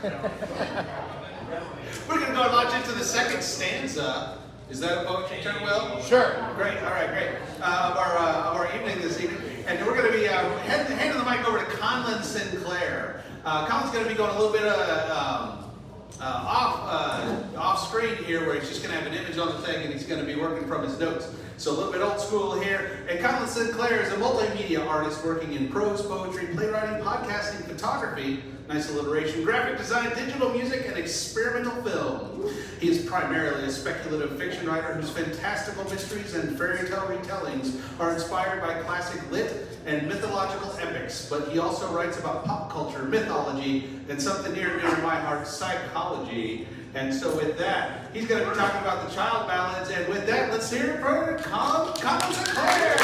We're going to go and launch into the second stanza. Is that a poetry turn, Will? Sure. Great. All right, great. Of our evening this evening. And we're going to be handing the mic over to Connlynn Sinclair. Connlynn's going to be going a little bit off screen here, where he's just going to have an image on the thing and he's going to be working from his notes. So a little bit old school here. And Connlynn Sinclair is a multimedia artist working in prose, poetry, playwriting, podcasting, photography, nice alliteration, graphic design, digital music, and experimental film. He is primarily a speculative fiction writer whose fantastical mysteries and fairy tale retellings are inspired by classic lit and mythological epics, but he also writes about pop culture, mythology, and something near and dear to my heart, psychology. And so with that, he's going to be talking about the Child Ballads, and with that, let's hear it from Connlyn Sinclair.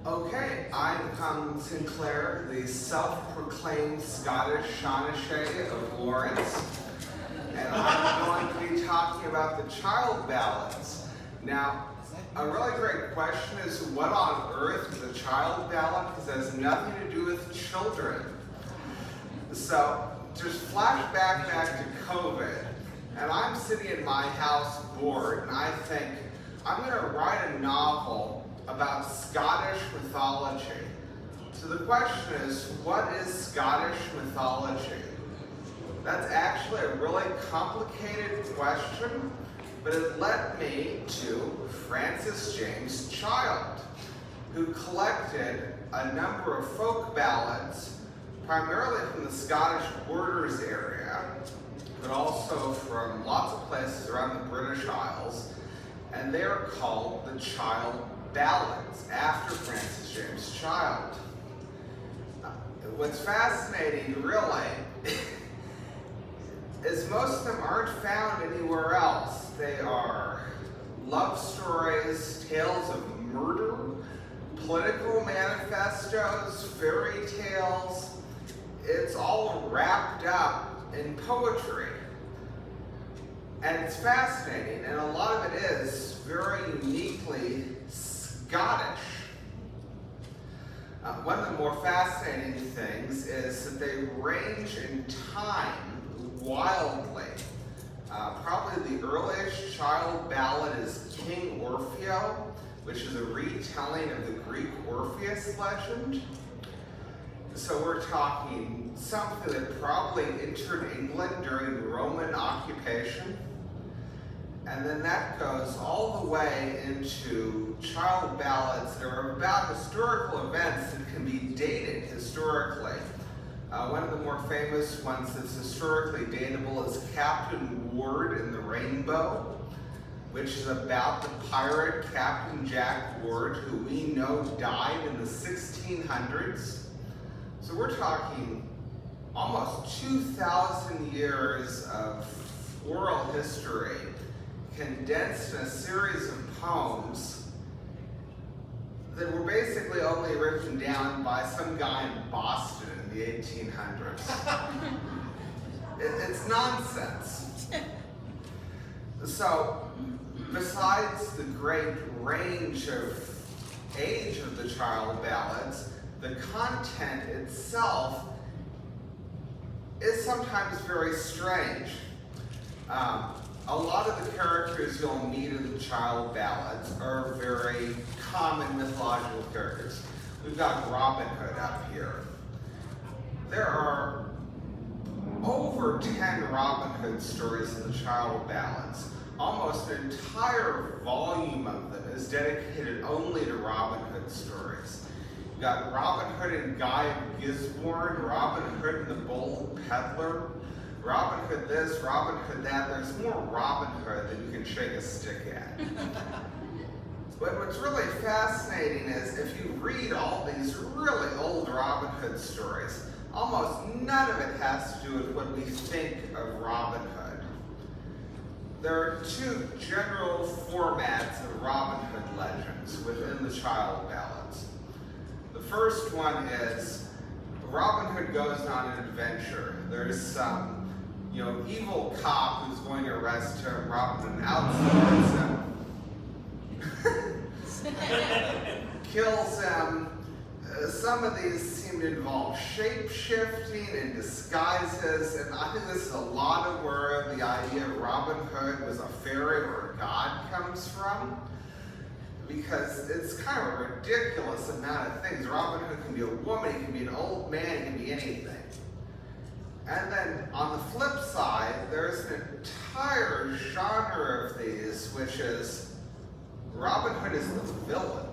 Okay, I'm Connlyn Sinclair, the self-proclaimed Scottish Shawnessy of Lawrence, and I'm going to be talking about the Child Ballads. Now, a really great question is, what on earth is a child ballad? Because it has nothing to do with children. So, just flash back to COVID, and I'm sitting in my house bored, and I think, I'm going to write a novel about Scottish mythology. So the question is, what is Scottish mythology? That's actually a really complicated question, but it led me to Francis James Child, who collected a number of folk ballads, primarily from the Scottish borders area, but also from lots of places around the British Isles, and they are called the Child Ballads, after Francis James Child. What's fascinating, really, is most of them aren't found anywhere else. They are love stories, tales of murder, political manifestos, fairy tales. It's all wrapped up in poetry. And it's fascinating, and a lot of it is very uniquely Scottish. One of the more fascinating things is that they range in time wildly. Probably the earliest child ballad is King Orfeo, which is a retelling of the Greek Orpheus legend. So we're talking something that probably entered England during Roman occupation. And then that goes all the way into child ballads that are about historical events that can be dated historically. One of the more famous ones that's historically datable is Captain Ward in the Rainbow, which is about the pirate Captain Jack Ward, who we know died in the 1600s. So we're talking almost 2,000 years of oral history condensed in a series of poems that were basically only written down by some guy in Boston in the 1800s. It's nonsense. So, besides the great range of age of the child ballads, the content itself is sometimes very strange. A lot of the characters you'll meet in the child ballads are very common mythological characters. We've got Robin Hood up here. There are over 10 Robin Hood stories in the child ballads. Almost an entire volume of them is dedicated only to Robin Hood stories. You've got Robin Hood and Guy of Gisborne, Robin Hood and the Bold Peddler, Robin Hood this, Robin Hood that. There's more Robin Hood than you can shake a stick at. But what's really fascinating is if you read all these really old Robin Hood stories, almost none of it has to do with what we think of Robin Hood. There are two general formats of Robin Hood legends within the child ballads. The first one is Robin Hood goes on an adventure. There's some evil cop who's going to arrest him. Robin outsmarts him, kills him. Some of these seem to involve shape-shifting and disguises, and I think this is a lot of where the idea of Robin Hood was a fairy or a god comes from, because it's kind of a ridiculous amount of things. Robin Hood can be a woman, he can be an old man, he can be anything. And then on the flip side, there's an entire genre of these, which is Robin Hood is the villain.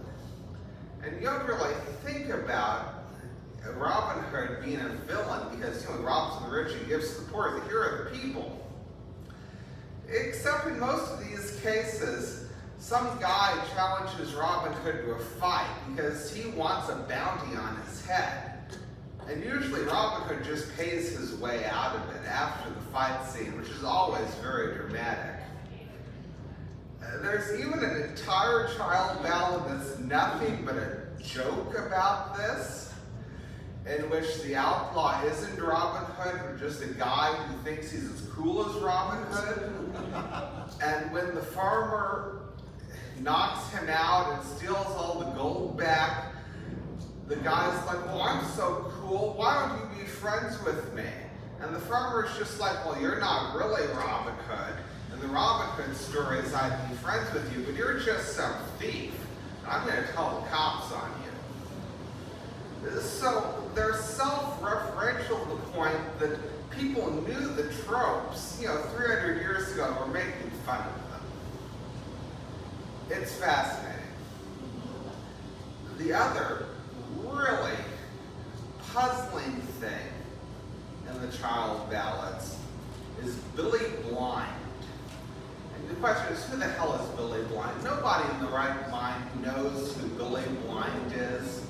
And you don't really think about Robin Hood being a villain because, he robs the rich and gives to the poor. The hero of the people. Except in most of these cases, some guy challenges Robin Hood to a fight because he wants a bounty on his head. And usually Robin Hood just pays his way out of it after the fight scene, which is always very dramatic. There's even an entire child ballad that's nothing but a joke about this, in which the outlaw isn't Robin Hood, but just a guy who thinks he's as cool as Robin Hood. And when the farmer knocks him out and steals all the gold back, the guy's like, well, I'm so cool, why don't you be friends with me? And the farmer's just like, well, you're not really Robin Hood. And the Robin Hood story is I'd be friends with you, but you're just some thief. I'm going to tell the cops on you. So they're self-referential to the point that people knew the tropes, 300 years ago, and were making fun of them. It's fascinating. The other really puzzling thing in the child ballads is Billy Blind. And the question is, who the hell is Billy Blind? Nobody in the right mind knows who Billy Blind is.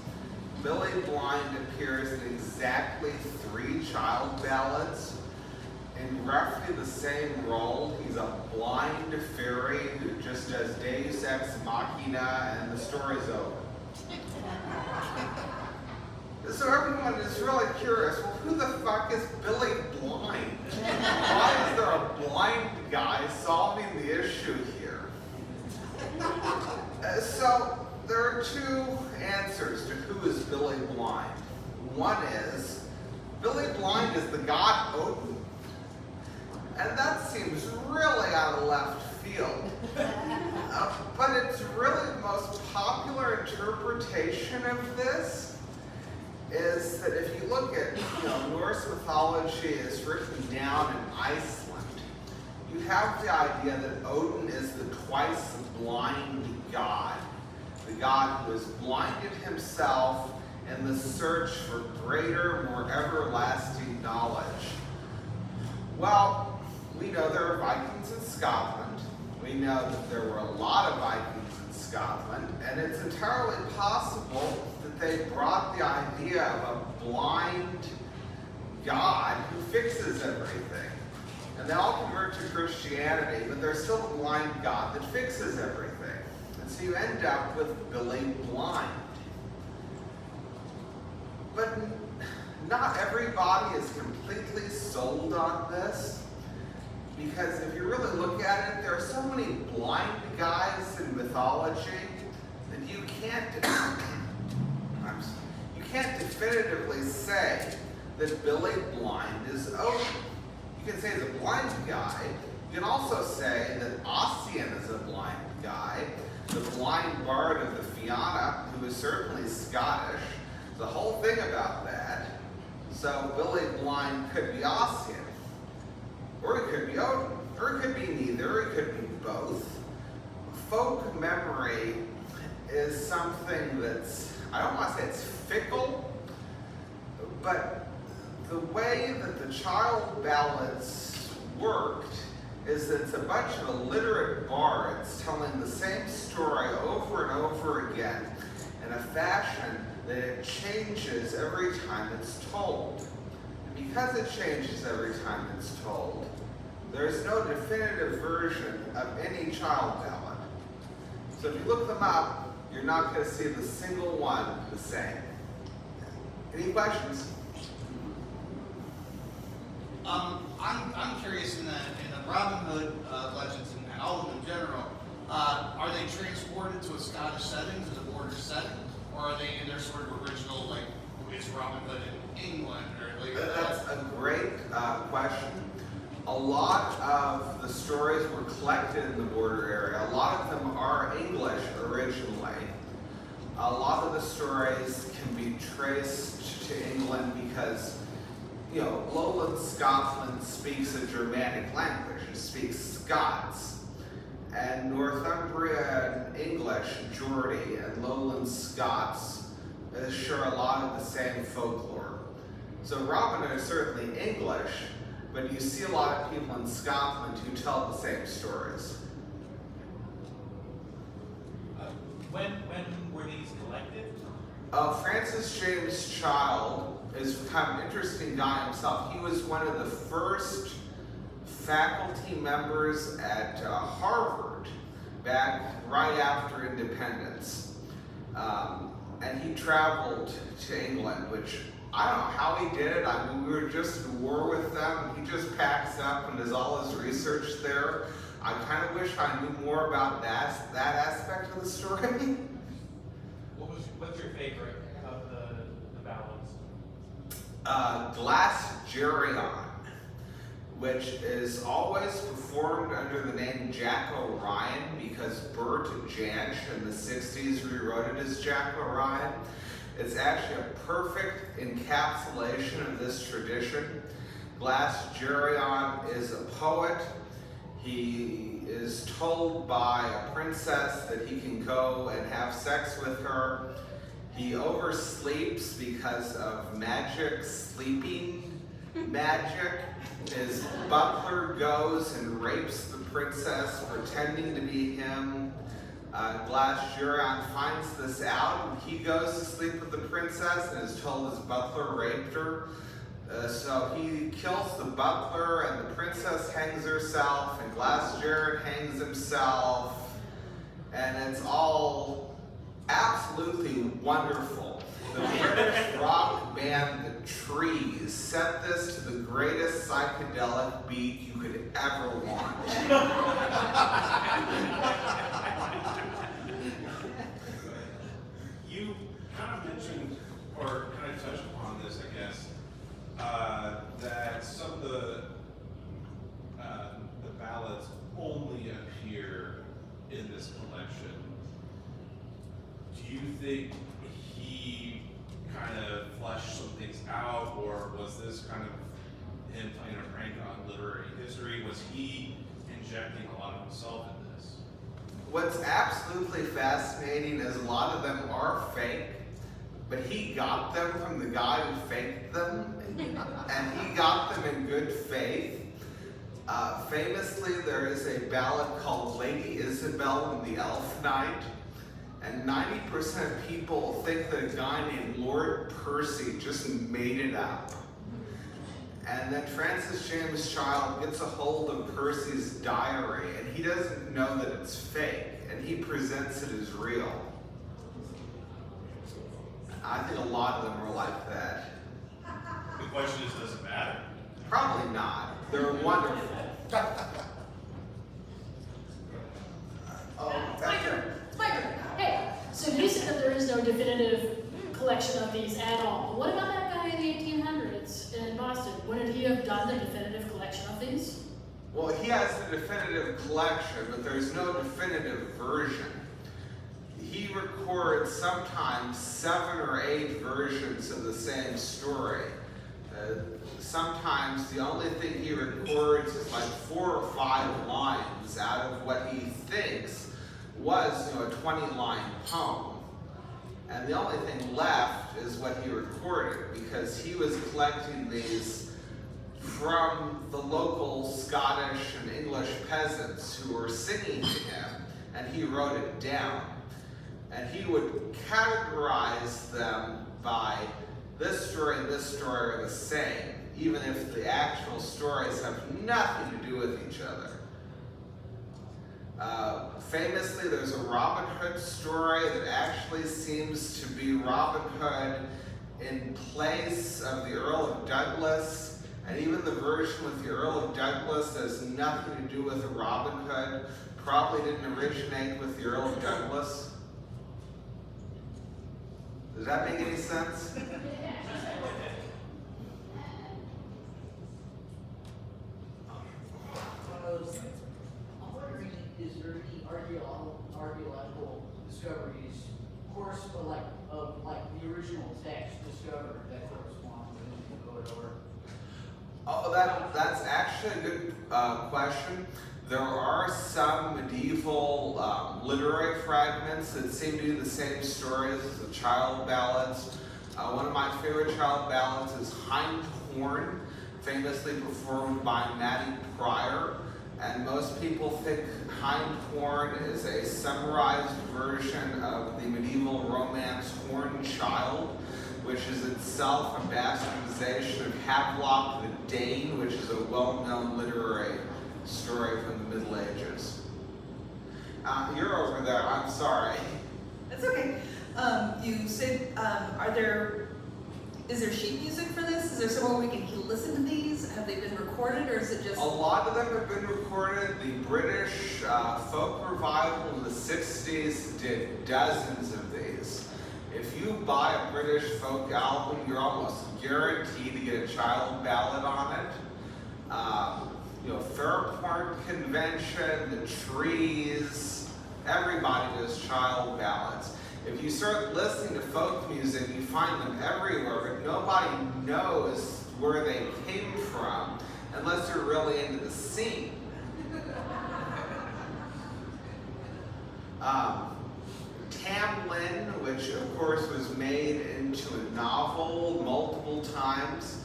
Billy Blind appears in exactly 3 child ballads in roughly the same role. He's a blind fairy who just does Deus Ex Machina, and the story's over. So everyone is really curious, well, who the fuck is Billy Blind? Why is there a blind guy solving the issue here? So there are 2 answers to who is Billy Blind. One is, Billy Blind is the god Odin. And that seems really out of left field. But it's really the most popular interpretation of this is that if you look at Norse mythology as written down in Iceland, you have the idea that Odin is the twice blind god, the god who has blinded himself in the search for greater, more everlasting knowledge. Well, we know there are Vikings in Scotland. We know that there were a lot of Vikings in Scotland, and it's entirely possible that they brought the idea of a blind God who fixes everything. And they all convert to Christianity, but there's still a blind God that fixes everything. And so you end up with Billy Blind. But not everybody is completely sold on this, because if you really look at it, there are so many blind guys in mythology that you can't definitively say that Billy Blind is Odin. You can say he's a blind guy. You can also say that Ossian is a blind guy, the blind bard of the Fianna, who is certainly Scottish. The whole thing about that. So Billy Blind could be Ossian, or it could be Odin, or it could be neither, it could be both. Folk memory is something that's, I don't want to say it's fickle, but the way that the child ballads worked is that it's a bunch of illiterate bards telling the same story over and over again in a fashion that it changes every time it's told. And because it changes every time it's told, there's no definitive version of any child ballad. So if you look them up, you're not going to see the single one the same. Any questions? I'm curious in the Robin Hood legends and all of them in general, are they transported to a Scottish setting, to the border setting, or are they in their sort of original, like, is Robin Hood in England, or like? That's a great question. A lot of the stories were collected in the border area. A lot of them are English originally. A lot of the stories can be traced to England because, you know, lowland Scotland speaks a Germanic language. It speaks Scots. And Northumbria English, Geordie, and lowland Scots share a lot of the same folklore. So Robin Hood is certainly English, but you see a lot of people in Scotland who tell the same stories. When were these collected? Francis James Child is kind of an interesting guy himself. He was one of the first faculty members at Harvard back right after independence. And he traveled to England, which I don't know how he did it. I mean, we were just at war with them. He just packs up and does all his research there. I kind of wish I knew more about that aspect of the story. What's your favorite of the ballads? Glasgerion, which is always performed under the name Jack O'Ryan because Bert Jansch in the 60s rewrote it as Jack O'Ryan. It's actually a perfect encapsulation of this tradition. Glasgerion is a poet. He is told by a princess that he can go and have sex with her. He oversleeps because of magic, sleeping magic. His butler goes and rapes the princess, pretending to be him. Glasgerion finds this out, and he goes to sleep with the princess and is told his butler raped her. So he kills the butler, and the princess hangs herself, and Glasgerion hangs himself, and it's all absolutely wonderful. The British rock band The Trees set this to the greatest psychedelic beat you could ever want. You kind of mentioned, or kind of touched upon this, I guess, that some of the ballads only appear in this collection. Do you think he kind of fleshed some things out, or was this kind of him playing a prank on literary history? Was he injecting a lot of himself in this? What's absolutely fascinating is a lot of them are fake, but he got them from the guy who faked them, and he got them in good faith. Famously, there is a ballad called Lady Isabel and the Elf Knight, and 90% of people think that a guy named Lord Percy just made it up. And then Francis James Child gets a hold of Percy's diary, and he doesn't know that it's fake, and he presents it as real. I think a lot of them are like that. The question is, does it matter? Probably not. They're wonderful. Spiker! Hey, so you said that there is no definitive collection of these at all. What about that guy in the 1800s in Boston? Wouldn't he have done the definitive collection of these? Well, he has the definitive collection, but there's no definitive version. He records sometimes 7 or 8 versions of the same story. Sometimes the only thing he records is like 4 or 5 lines out of what he thinks was, a 20-line poem. And the only thing left is what he recorded, because he was collecting these from the local Scottish and English peasants who were singing to him, and he wrote it down. And he would categorize them by this story and this story are the same, even if the actual stories have nothing to do with each other. Famously, there's a Robin Hood story that actually seems to be Robin Hood in place of the Earl of Douglas And even the version with the Earl of Douglas has nothing to do with Robin Hood. Probably didn't originate with the Earl of Douglas. Does that make any sense? I'm wondering, is there any archaeological discoveries, of the original text discovered that correspond with the Hood, or? Oh, that's actually a good question. There are some medieval literary fragments that seem to be the same stories as the Child Ballads. One of my favorite Child Ballads is Hind Horn, famously performed by Matty Pryor. And most people think Hind Horn is a summarized version of the medieval romance Horn Child, which is itself a bastardization of Havelock the Dane, which is a well-known literary story from the Middle Ages. You're over there, I'm sorry. That's okay. You said, is there sheet music for this? Is there somewhere we can listen to these? Have they been recorded, or is it just? A lot of them have been recorded. The British folk revival in the 60s did dozens of these. If you buy a British folk album, you're almost guaranteed to get a Child Ballad on it. Fairport Convention, the Trees, everybody does Child Ballads. If you start listening to folk music, you find them everywhere, but nobody knows where they came from unless you're really into the scene. Connlyn, which of course was made into a novel multiple times,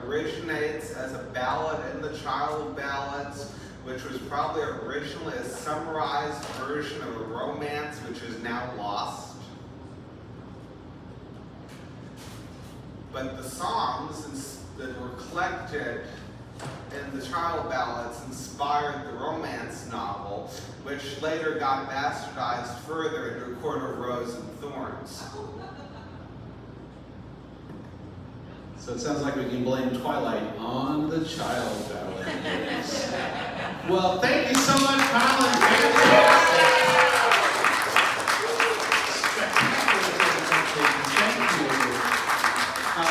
originates as a ballad in the Child Ballads, which was probably originally a summarized version of a romance which is now lost. But the songs that were collected in the Child Ballads inspired the romance novel, which later got bastardized further into A Court of Rose and Thorns. So it sounds like we can blame Twilight on the Child Ballads. Well, thank you so much.